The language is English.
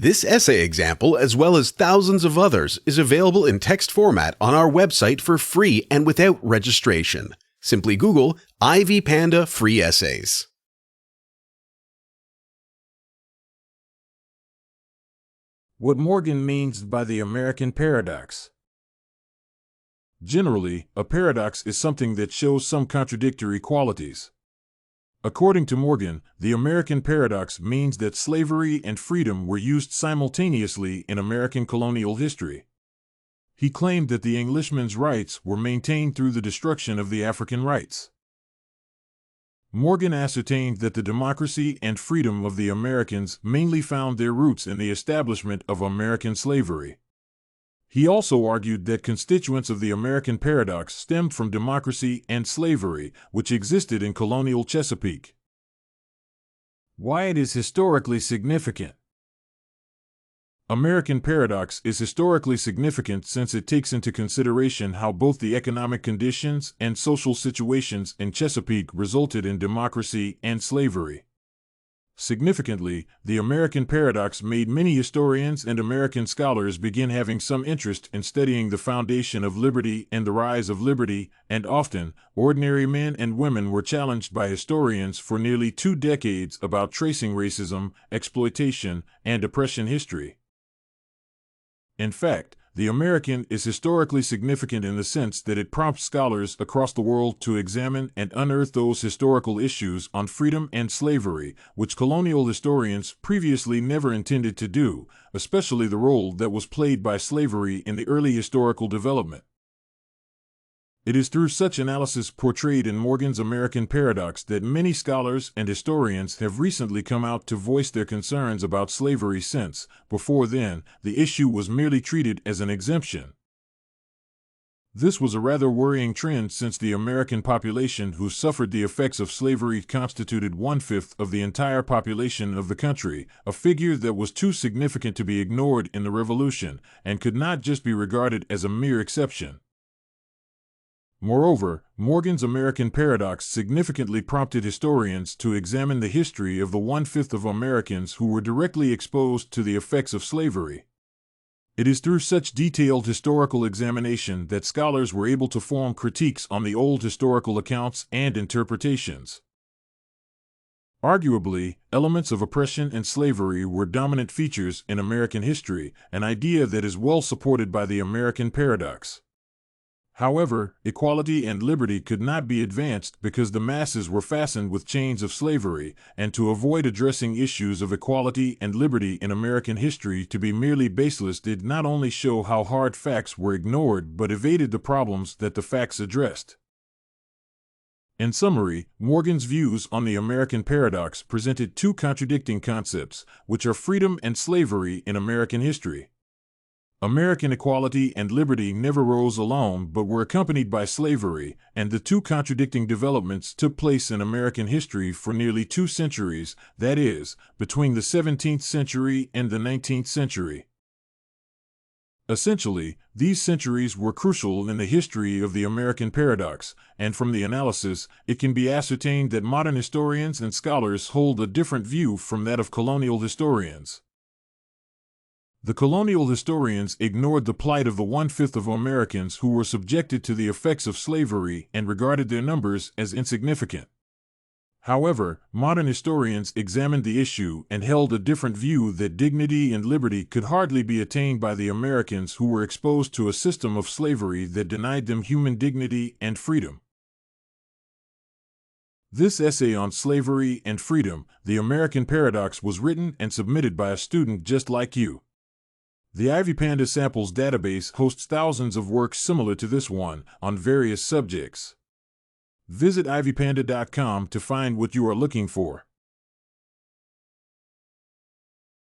This essay example, as well as thousands of others, is available in text format on our website for free and without registration. Simply Google Ivy Panda Free Essays. What Morgan means by the American paradox. Generally, a paradox is something that shows some contradictory qualities. According to Morgan, the American paradox means that slavery and freedom were used simultaneously in American colonial history. He claimed that the Englishman's rights were maintained through the destruction of the African rights. Morgan ascertained that the democracy and freedom of the Americans mainly found their roots in the establishment of American slavery. He also argued that constituents of the American paradox stemmed from democracy and slavery, which existed in colonial Chesapeake. Why it is historically significant. American paradox is historically significant since it takes into consideration how both the economic conditions and social situations in Chesapeake resulted in democracy and slavery. Significantly, the American paradox made many historians and American scholars begin having some interest in studying the foundation of liberty and the rise of liberty, and often, ordinary men and women were challenged by historians for nearly 2 decades about tracing racism, exploitation, and oppression history. In fact, the American is historically significant in the sense that it prompts scholars across the world to examine and unearth those historical issues on freedom and slavery, which colonial historians previously never intended to do, especially the role that was played by slavery in the early historical development. It is through such analysis portrayed in Morgan's American paradox that many scholars and historians have recently come out to voice their concerns about slavery since, before then, the issue was merely treated as an exemption. This was a rather worrying trend since the American population who suffered the effects of slavery constituted 1/5 of the entire population of the country, a figure that was too significant to be ignored in the Revolution, and could not just be regarded as a mere exception. Moreover, Morgan's American paradox significantly prompted historians to examine the history of the 1/5 of Americans who were directly exposed to the effects of slavery. It is through such detailed historical examination that scholars were able to form critiques on the old historical accounts and interpretations. Arguably, elements of oppression and slavery were dominant features in American history, an idea that is well supported by the American paradox. However, equality and liberty could not be advanced because the masses were fastened with chains of slavery, and to avoid addressing issues of equality and liberty in American history to be merely baseless did not only show how hard facts were ignored but evaded the problems that the facts addressed. In summary, Morgan's views on the American paradox presented 2 contradicting concepts, which are freedom and slavery in American history. American equality and liberty never rose alone but were accompanied by slavery, and the 2 contradicting developments took place in American history for nearly 2 centuries, that is, between the 17th century and the 19th century. Essentially, these centuries were crucial in the history of the American paradox, and from the analysis, it can be ascertained that modern historians and scholars hold a different view from that of colonial historians. The colonial historians ignored the plight of the 1/5 of Americans who were subjected to the effects of slavery and regarded their numbers as insignificant. However, modern historians examined the issue and held a different view that dignity and liberty could hardly be attained by the Americans who were exposed to a system of slavery that denied them human dignity and freedom. This essay on slavery and freedom, the American paradox, was written and submitted by a student just like you. The Ivy Panda Samples database hosts thousands of works similar to this one on various subjects. Visit ivypanda.com to find what you are looking for.